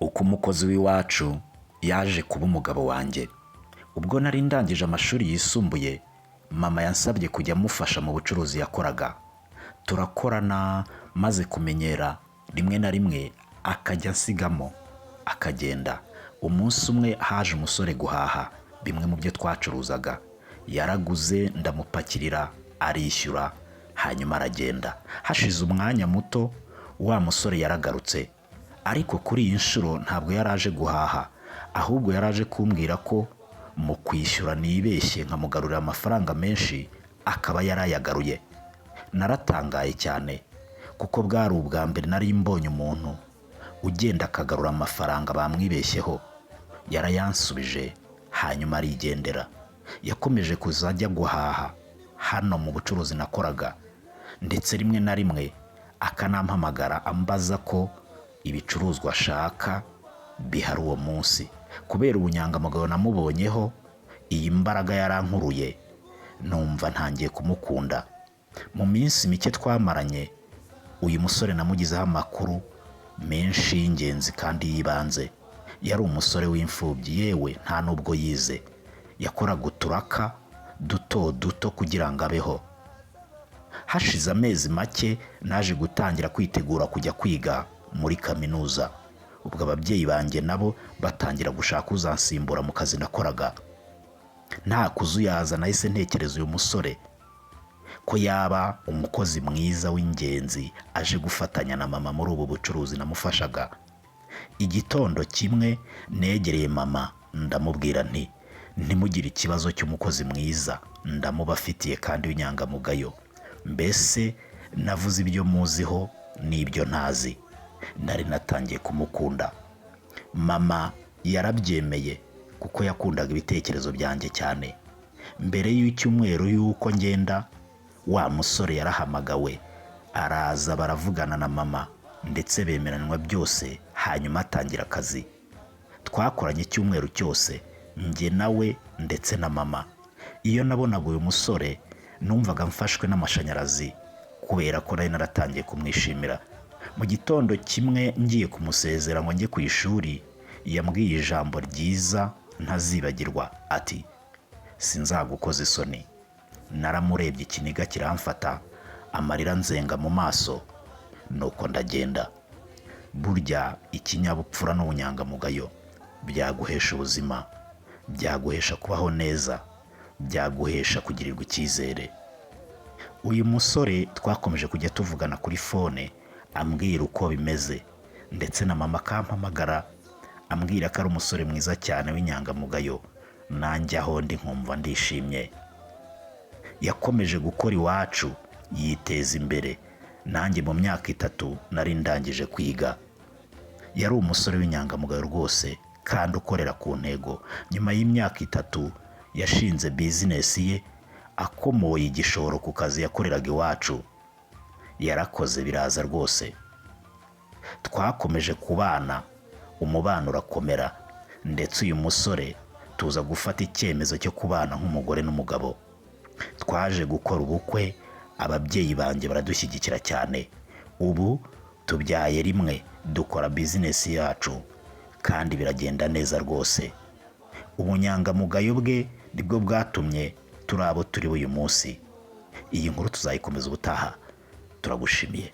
uko umukozi w'iwacu yaje kuba umugabo wanjye. Ubwo nari ndangije amashuri yisumbuye, mama yansabye kujya amufasha mu bucuruzi yakoraga. Turakorana maze kumenyera, rimwe na rimwe akajya asigamo akagenda. Umunsi umwe haje umusore guhaha bimwe mu byo twacuruzaga. Yaraguze, ndamupakirira, arishyura, hanyuma aragenda. Hashize umwanya muto wa musore yaragarutse, ariko kuri iyi nshuro ntabwo yaraje guhaha, ahubwo yaraje kumbwira ko mu kwishyura nibeshye nkamugarurira amafaranga menshi, akaba yarayagaruye. Naratangaye cyane kuko bwari ubwa mbere nari mbonye umuntu ugenda akagarura amafaranga bamwibeshyeho. Yarayansubije hanyuma arigendera. Yakomeje kuzajya guhaha hano mu bucuruzi nakoraga, ndetse rimwe na rimwe akanampamagara ambaza ko ibicuruzwa ashaka bihari uwo munsi. Kubera ubunyangamugayo namubonyeho, iyi mbaraga yarankuruye, numva ntangiye kumukunda. Mu minsi mike twamaranye, uyu musore namugizeho amakuru menshi y'ingenzi kandi y'ibanze. Yari umusore w'imfubyi, yewe nta nubwo yize. Yakoraga uturaka duto duto kugira ngo abeho. Hashize amezi make naje gutangira kwitegura kujya kwiga muri kaminuza. Ubwo ababyeyi banjye nabo batangira gushaka uzansimbura mu kazi nakoraga. Nta kuzuyaza nahise ntekereza uyu musore ko yaba umukozi mwiza w'ingenzi aje gufatanya na mama muri ubu bucuruzi namufashaga. Igitondo kimwe negereye mama ndamubwira nti ntimugire ikibazo cy'umukozi mwiza, ndamubafitiye kandi w'inyangamugayo. Mbese navuze ibyo muziho n'ibyo ntazi. Nari natangiye kumukunda. Mama yarabyemeye kuko yakundaga ibitekerezo byanjye cyane. Mbere y'icyumweru y'uko ngenda, wa musore yarahamagawe, araza baravugana na mama ndetse bemeranwa byose, hanyuma atangira akazi. Twakoranye icyumweru cyose, njye nawe ndetse na mama. Iyo nabonaga uyu musore numvaga mfashwe n'amashanyarazi kubera ko nari naratangiye kumwishimira. Mu gitondo kimwe ngiye kumusezera ngo njye ku ishuri, yambwiye ijambo ryiza ntazibagirwa, ati sinzagukoza isoni. Naramurebye, ikiniga kiramfata, amarira nzenga mu maso, nuko ndagenda. Burya ikinyabupfura n'ubunyangamugayo byaguhesha ubuzima, byaguhesha kubaho neza, byaguhesha kugirirwa icyizere. Uyu musore twakomeje kujya tuvugana kuri fone, ambwira uko bimeze, ndetse na mama akampamagara ambwira ko ari umusore mwiza cyane w'inyangamugayo. Nanjye aho ndi nkumva ndishimye. Yakomeje gukora iwacu, yiteza imbere. Nanjye mu myaka 3 nari ndangije kwiga. Yari umusore w'inyangamugayo rwose kandi ukorera ku ntego. Nyuma y'imyaka 3 yashinze bizinesi ye, akomoye igishoro ku kazi yakoreraga iwacu. Yarakoze biraza rwose. Twakomeje kubana, umubano urakomera, ndetse uyu musore tuza gufata icyemezo cyo kubana nk'umugore n'umugabo. Twaje gukora ubukwe, ababyeyi banjye baradushyigikira cyane. Ubu tubyaye rimwe, dukora bizinesi yacu kandi biragenda neza rwose. Ubunyangamugayo bwe nibwo bwatumye turi abo turi uyu munsi. Iyi nkuru tuzayikomeza ubutaha. Turagushimiye.